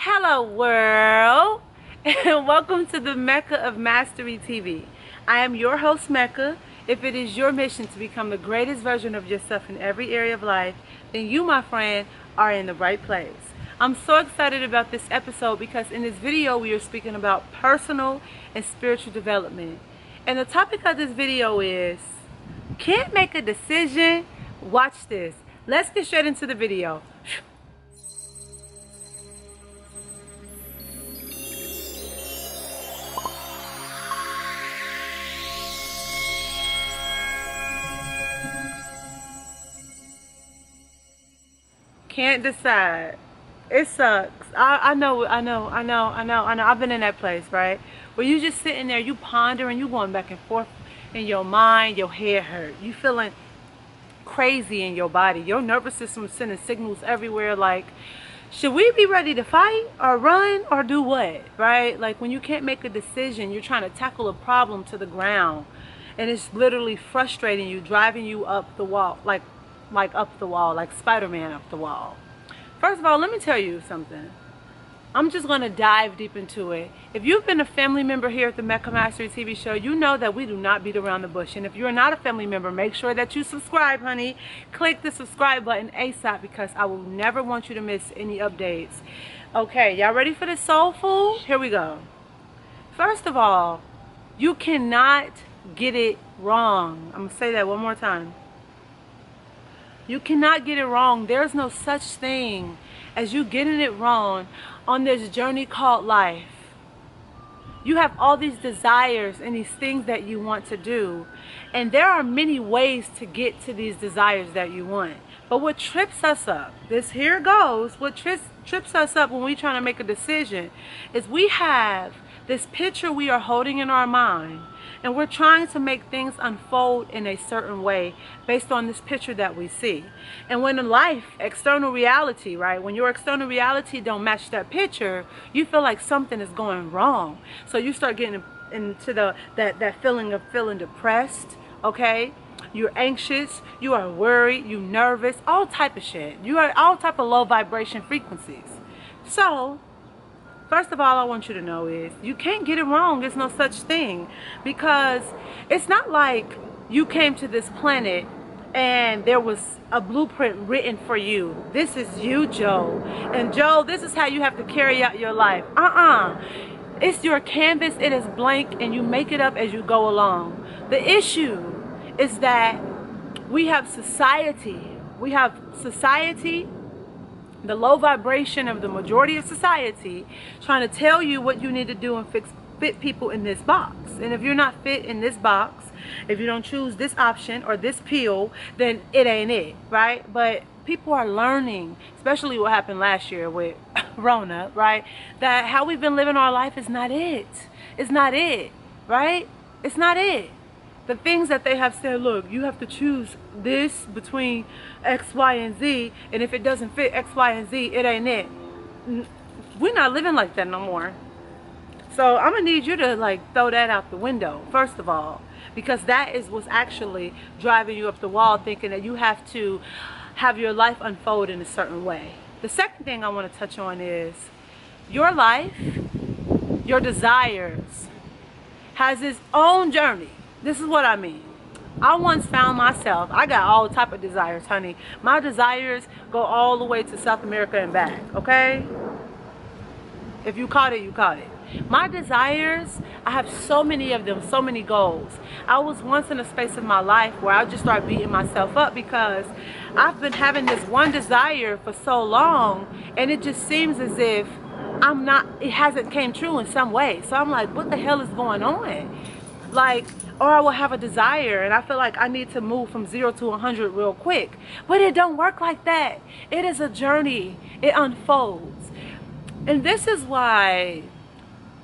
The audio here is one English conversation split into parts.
Hello world, and welcome to the Mecca of Mastery TV. I am your host Mecca. If it is your mission to become the greatest version of yourself in every area of life, then you, my friend, are in the right place. I'm so excited about this episode because in this video we are speaking about personal and spiritual development. And the topic of this video is, can't make a decision? Watch this. Let's get straight into the video. Can't decide. It sucks. I know. I've been in that place, right? Where you just sitting there, you pondering, you going back and forth in your mind, your head hurt. You feeling crazy in your body. Your nervous system is sending signals everywhere like, should we be ready to fight or run or do what, right? Like when you can't make a decision, you're trying to tackle a problem to the ground and it's literally frustrating you, driving you up the wall, like up the wall, like Spider-Man up the wall. First of all, let me tell you something. I'm just going to dive deep into it. If you've been a family member here at the Mecca Mastery TV show, you know that we do not beat around the bush. And if you're not a family member, make sure that you subscribe, honey. Click the subscribe button ASAP because I will never want you to miss any updates. Okay, y'all ready for this soul food? Here we go. First of all, you cannot get it wrong. I'm going to say that one more time. You cannot get it wrong. There's no such thing as you getting it wrong on this journey called life. You have all these desires and these things that you want to do. And there are many ways to get to these desires that you want. But what trips us up, here goes, what trips us up when we're trying to make a decision is we have this picture we are holding in our mind. And we're trying to make things unfold in a certain way based on this picture that we see. And when in life, external reality, right? When your external reality don't match that picture, you feel like something is going wrong. So you start getting into that feeling of feeling depressed, okay? You're anxious, you are worried, you nervous, all type of shit. You are all type of low vibration frequencies. So first of all, I want you to know is you can't get it wrong. There's no such thing because it's not like you came to this planet and there was a blueprint written for you. This is you, Joe. And Joe, this is how you have to carry out your life. It's your canvas. It is blank and you make it up as you go along. The issue is that we have society. The low vibration of the majority of society trying to tell you what you need to do and fit people in this box. And if you're not fit in this box, if you don't choose this option or this pill, then it ain't it, right? But people are learning, especially what happened last year with Rona, right? That how we've been living our life is not it. It's not it, right? It's not it. The things that they have said, look, you have to choose this between X, Y, and Z, and if it doesn't fit X, Y, and Z, it ain't it. We're not living like that no more. So I'm gonna need you to like throw that out the window, first of all, because that is what's actually driving you up the wall, thinking that you have to have your life unfold in a certain way. The second thing I want to touch on is your life, your desires, has its own journey. This is what I mean. I once found myself, I got all type of desires, honey. My desires go all the way to South America and back, okay? If you caught it, you caught it. My desires, I have so many of them, so many goals. I was once in a space of my life where I just started beating myself up because I've been having this one desire for so long and it just seems as if it hasn't came true in some way. So I'm like, what the hell is going on? Like, or I will have a desire and I feel like I need to move from 0 to 100 real quick. But it don't work like that. It is a journey. It unfolds. And this is why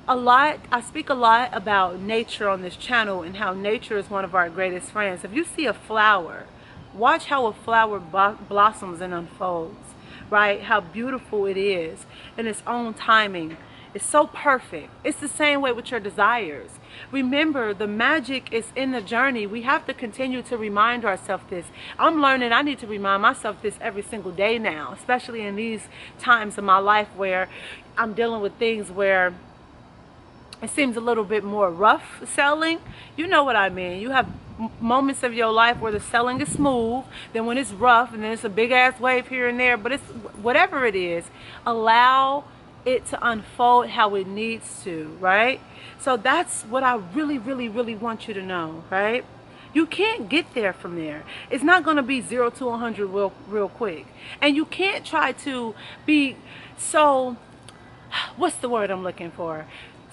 I speak a lot about nature on this channel and how nature is one of our greatest friends. If you see a flower, watch how a flower blossoms and unfolds, right? How beautiful it is in its own timing. It's so perfect. It's the same way with your desires. Remember, the magic is in the journey. We have to continue to remind ourselves this. I'm learning I need to remind myself this every single day now, especially in these times of my life where I'm dealing with things where it seems a little bit more rough selling. You know what I mean. You have moments of your life where the selling is smooth, then when it's rough, and then it's a big ass wave here and there. But it's whatever it is, allow it to unfold how it needs to, right? So that's what I really, really, really want you to know, right? You can't get there from there. It's not going to be 0 to 100 real quick. And you can't try to be so, what's the word I'm looking for?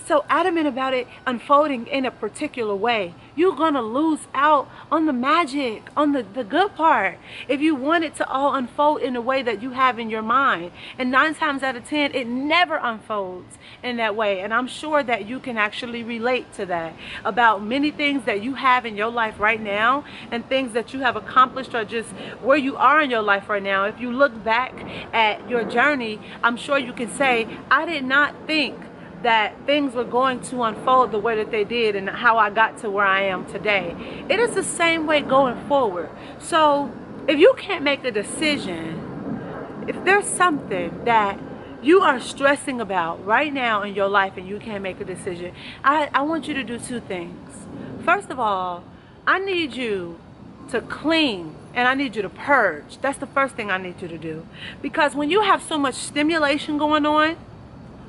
So adamant about it unfolding in a particular way. You're gonna lose out on the magic, on the good part, if you want it to all unfold in the way that you have in your mind. And 9 times out of 10, it never unfolds in that way. And I'm sure that you can actually relate to that about many things that you have in your life right now, and things that you have accomplished, or just where you are in your life right now. If you look back at your journey, I'm sure you can say, I did not think that things were going to unfold the way that they did, and how I got to where I am today. It is the same way going forward. So if you can't make a decision, if there's something that you are stressing about right now in your life and you can't make a decision, I want you to do 2 things. First of all, I need you to clean, and I need you to purge. That's the first thing I need you to do. Because when you have so much stimulation going on,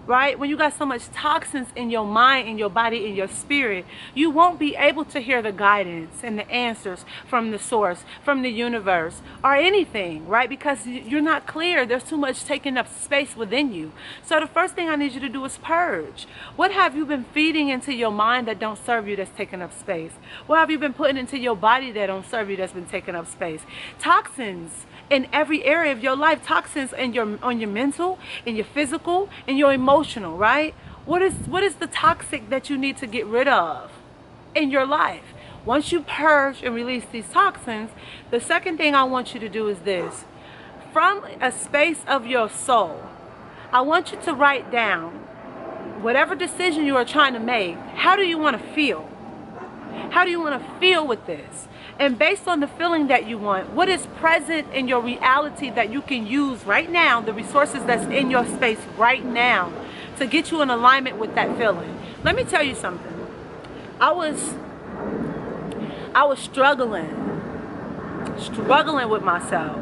right? When you got so much toxins in your mind, in your body, in your spirit, you won't be able to hear the guidance and the answers from the source, from the universe, or anything, right? Because you're not clear. There's too much taking up space within you. So the first thing I need you to do is purge. What have you been feeding into your mind that don't serve you, that's taking up space? What have you been putting into your body that don't serve you, that's been taking up space? Toxins in every area of your life. Toxins in on your mental, in your physical, in your emotional, right? What is the toxic that you need to get rid of in your life? Once you purge and release these toxins, the second thing I want you to do is this. From a space of your soul, I want you to write down whatever decision you are trying to make. How do you want to feel? How do you want to feel with this? And based on the feeling that you want, what is present in your reality that you can use right now, the resources that's in your space right now, to get you in alignment with that feeling? Let me tell you something. I was struggling with myself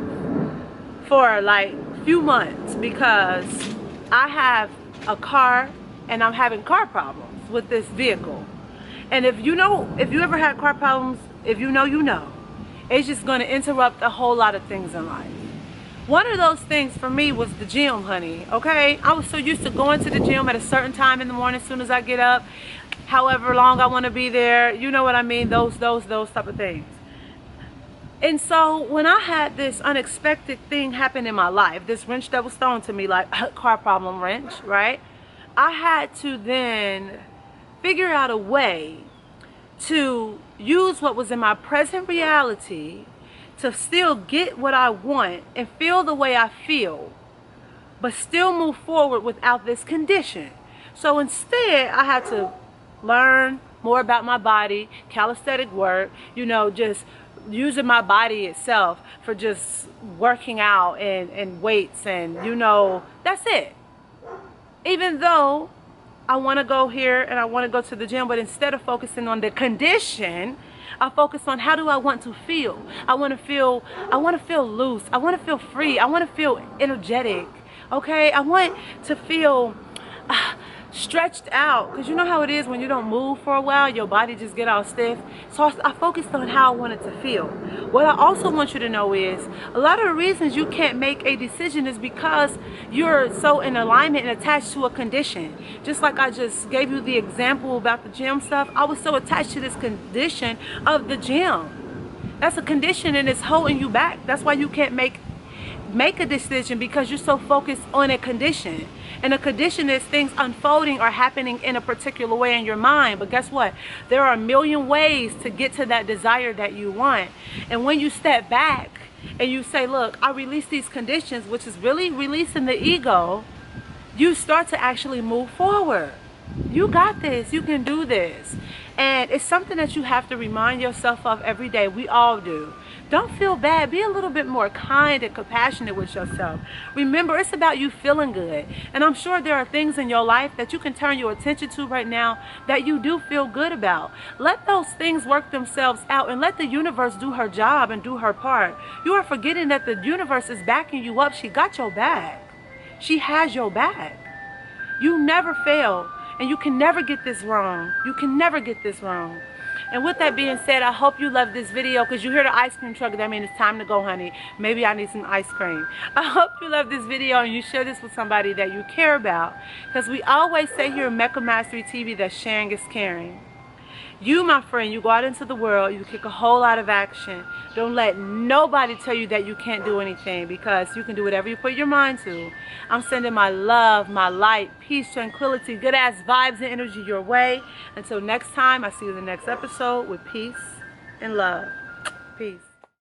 for like a few months, because I have a car and I'm having car problems with this vehicle. And if you ever had car problems, if you know, it's just going to interrupt a whole lot of things in life. One of those things for me was the gym, honey, okay? I was so used to going to the gym at a certain time in the morning as soon as I get up, however long I want to be there, you know what I mean, those type of things. And so when I had this unexpected thing happen in my life, this wrench that was thrown to me, like a car problem wrench, right? I had to then figure out a way to use what was in my present reality to still get what I want and feel the way I feel, but still move forward without this condition. So instead, I had to learn more about my body, calisthenic work, just using my body itself for just working out and weights, and that's it. Even though I want to go here and I want to go to the gym, but instead of focusing on the condition, I focus on how do I want to feel. I want to feel loose. I want to feel free. I want to feel energetic. Okay? I want to feel stretched out, because you know how it is when you don't move for a while, your body just get all stiff. So I focused on how I wanted to feel. What I also want you to know is a lot of the reasons you can't make a decision is because you're so in alignment and attached to a condition. Just like I just gave you the example about the gym stuff, I was so attached to this condition of the gym. That's a condition, and it's holding you back. That's why you can't make a decision, because you're so focused on a condition. And a condition is things unfolding or happening in a particular way in your mind. But guess what? There are a million ways to get to that desire that you want. And when you step back and you say, look, I release these conditions, which is really releasing the ego, you start to actually move forward. You got this. You can do this. And it's something that you have to remind yourself of every day. We all do. Don't feel bad. Be a little bit more kind and compassionate with yourself. Remember, it's about you feeling good. And I'm sure there are things in your life that you can turn your attention to right now that you do feel good about. Let those things work themselves out and let the universe do her job and do her part. You are forgetting that the universe is backing you up. She got your back. She has your back. You never fail. And you can never get this wrong. You can never get this wrong. And with that being said, I hope you love this video, because you hear the ice cream truck. That means it's time to go, honey. Maybe I need some ice cream. I hope you love this video and you share this with somebody that you care about. Because we always say here in Mecca Mastery TV that sharing is caring. You, my friend, you go out into the world, you kick a whole lot of action. Don't let nobody tell you that you can't do anything, because you can do whatever you put your mind to. I'm sending my love, my light, peace, tranquility, good ass vibes and energy your way. Until next time, I see you in the next episode with peace and love. Peace.